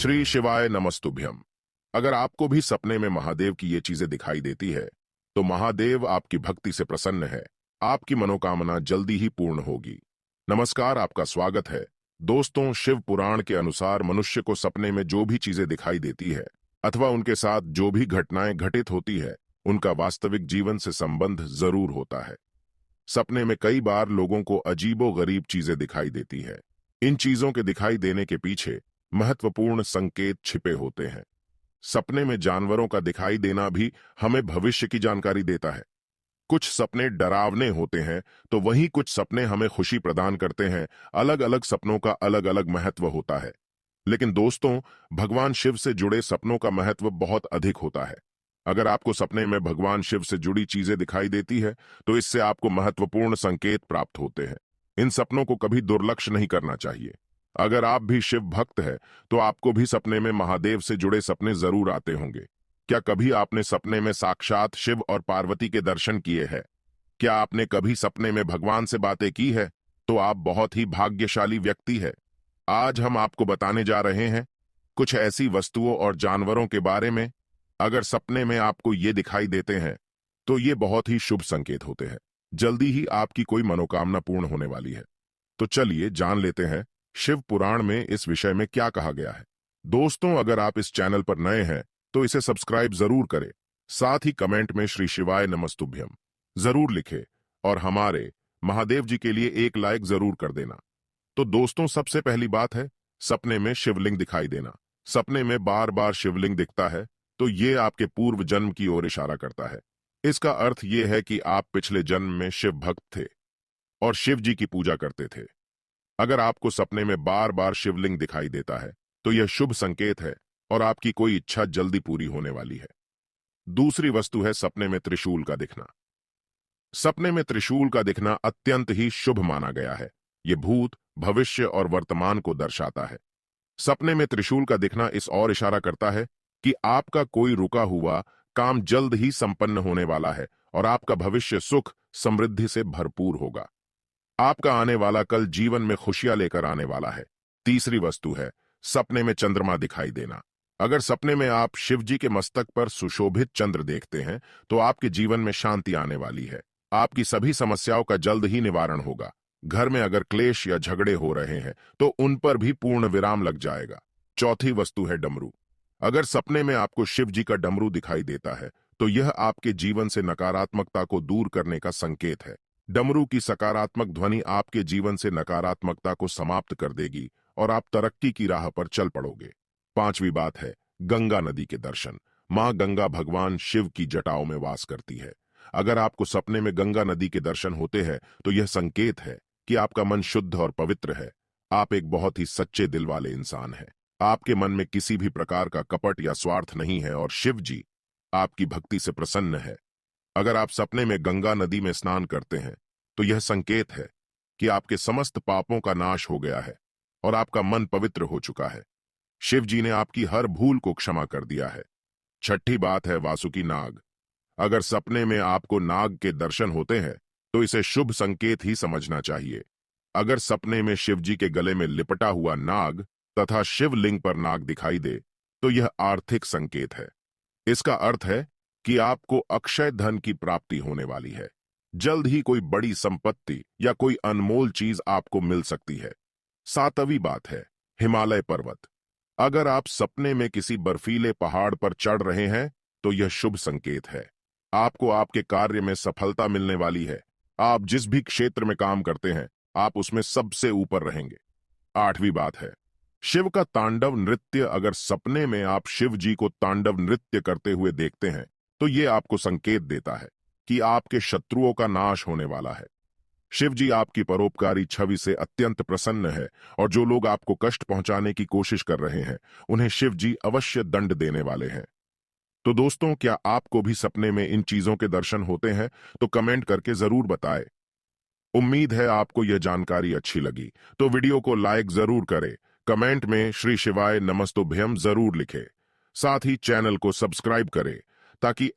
श्री शिवाय नमस्तुभ्यम। अगर आपको भी सपने में महादेव की ये चीजें दिखाई देती है तो महादेव आपकी भक्ति से प्रसन्न है। आपकी मनोकामना जल्दी ही पूर्ण होगी। नमस्कार, आपका स्वागत है। दोस्तों, शिव पुराण के अनुसार मनुष्य को सपने में जो भी चीजें दिखाई देती है अथवा उनके साथ जो भी घटनाएं घटित होती है उनका वास्तविक जीवन से संबंध जरूर होता है। सपने में कई बार लोगों को अजीबोगरीब चीजें दिखाई देती है। इन चीजों के दिखाई देने के पीछे महत्वपूर्ण संकेत छिपे होते हैं। सपने में जानवरों का दिखाई देना भी हमें भविष्य की जानकारी देता है। कुछ सपने डरावने होते हैं तो वहीं कुछ सपने हमें खुशी प्रदान करते हैं। अलग अलग सपनों का अलग अलग महत्व होता है। लेकिन दोस्तों, भगवान शिव से जुड़े सपनों का महत्व बहुत अधिक होता है। अगर आपको सपने में भगवान शिव से जुड़ी चीजें दिखाई देती है तो इससे आपको महत्वपूर्ण संकेत प्राप्त होते हैं। इन सपनों को कभी दुर्लक्ष्य नहीं करना चाहिए। अगर आप भी शिव भक्त हैं तो आपको भी सपने में महादेव से जुड़े सपने जरूर आते होंगे। क्या कभी आपने सपने में साक्षात शिव और पार्वती के दर्शन किए हैं? क्या आपने कभी सपने में भगवान से बातें की है? तो आप बहुत ही भाग्यशाली व्यक्ति है। आज हम आपको बताने जा रहे हैं कुछ ऐसी वस्तुओं और जानवरों के बारे में, अगर सपने में आपको ये दिखाई देते हैं तो ये बहुत ही शुभ संकेत होते हैं। जल्दी ही आपकी कोई मनोकामना पूर्ण होने वाली है। तो चलिए जान लेते हैं शिव पुराण में इस विषय में क्या कहा गया है। दोस्तों, अगर आप इस चैनल पर नए हैं तो इसे सब्सक्राइब जरूर करें। साथ ही कमेंट में श्री शिवाय नमस्तुभ्यम जरूर लिखें और हमारे महादेव जी के लिए एक लाइक जरूर कर देना। तो दोस्तों, सबसे पहली बात है सपने में शिवलिंग दिखाई देना। सपने में बार बार शिवलिंग दिखता है तो ये आपके पूर्व जन्म की ओर इशारा करता है। इसका अर्थ ये है कि आप पिछले जन्म में शिव भक्त थे और शिव जी की पूजा करते थे। अगर आपको सपने में बार बार शिवलिंग दिखाई देता है तो यह शुभ संकेत है और आपकी कोई इच्छा जल्दी पूरी होने वाली है। दूसरी वस्तु है सपने में त्रिशूल का दिखना। सपने में त्रिशूल का दिखना अत्यंत ही शुभ माना गया है। यह भूत, भविष्य और वर्तमान को दर्शाता है। सपने में त्रिशूल का दिखना इस ओर इशारा करता है कि आपका कोई रुका हुआ काम जल्द ही संपन्न होने वाला है और आपका भविष्य सुख समृद्धि से भरपूर होगा। आपका आने वाला कल जीवन में खुशियां लेकर आने वाला है। तीसरी वस्तु है सपने में चंद्रमा दिखाई देना। अगर सपने में आप शिव जी के मस्तक पर सुशोभित चंद्र देखते हैं तो आपके जीवन में शांति आने वाली है। आपकी सभी समस्याओं का जल्द ही निवारण होगा। घर में अगर क्लेश या झगड़े हो रहे हैं तो उन पर भी पूर्ण विराम लग जाएगा। चौथी वस्तु है डमरू। अगर सपने में आपको शिव जी का डमरू दिखाई देता है तो यह आपके जीवन से नकारात्मकता को दूर करने का संकेत है। डमरू की सकारात्मक ध्वनि आपके जीवन से नकारात्मकता को समाप्त कर देगी और आप तरक्की की राह पर चल पड़ोगे। पांचवी बात है गंगा नदी के दर्शन। मां गंगा भगवान शिव की जटाओं में वास करती है। अगर आपको सपने में गंगा नदी के दर्शन होते हैं तो यह संकेत है कि आपका मन शुद्ध और पवित्र है। आप एक बहुत ही सच्चे दिल वाले इंसान हैं। आपके मन में किसी भी प्रकार का कपट या स्वार्थ नहीं है और शिव जी आपकी भक्ति से प्रसन्न है। अगर आप सपने में गंगा नदी में स्नान करते हैं तो यह संकेत है कि आपके समस्त पापों का नाश हो गया है और आपका मन पवित्र हो चुका है। शिव जी ने आपकी हर भूल को क्षमा कर दिया है। छठी बात है वासुकी नाग। अगर सपने में आपको नाग के दर्शन होते हैं तो इसे शुभ संकेत ही समझना चाहिए। अगर सपने में शिव जी के गले में लिपटा हुआ नाग तथा शिवलिंग पर नाग दिखाई दे तो यह आर्थिक संकेत है। इसका अर्थ है कि आपको अक्षय धन की प्राप्ति होने वाली है। जल्द ही कोई बड़ी संपत्ति या कोई अनमोल चीज आपको मिल सकती है। सातवीं बात है हिमालय पर्वत। अगर आप सपने में किसी बर्फीले पहाड़ पर चढ़ रहे हैं तो यह शुभ संकेत है। आपको आपके कार्य में सफलता मिलने वाली है। आप जिस भी क्षेत्र में काम करते हैं आप उसमें सबसे ऊपर रहेंगे। आठवीं बात है शिव का तांडव नृत्य। अगर सपने में आप शिव जी को तांडव नृत्य करते हुए देखते हैं तो यह आपको संकेत देता है कि आपके शत्रुओं का नाश होने वाला है। शिव जी आपकी परोपकारी छवि से अत्यंत प्रसन्न है और जो लोग आपको कष्ट पहुंचाने की कोशिश कर रहे हैं उन्हें शिव जी अवश्य दंड देने वाले हैं। तो दोस्तों, क्या आपको भी सपने में इन चीजों के दर्शन होते हैं? तो कमेंट करके जरूर बताएं। उम्मीद है आपको यह जानकारी अच्छी लगी। तो वीडियो को लाइक जरूर करें। कमेंट में श्री शिवाय नमस्तुभ्यम जरूर लिखें। साथ ही चैनल को सब्सक्राइब करें ताकि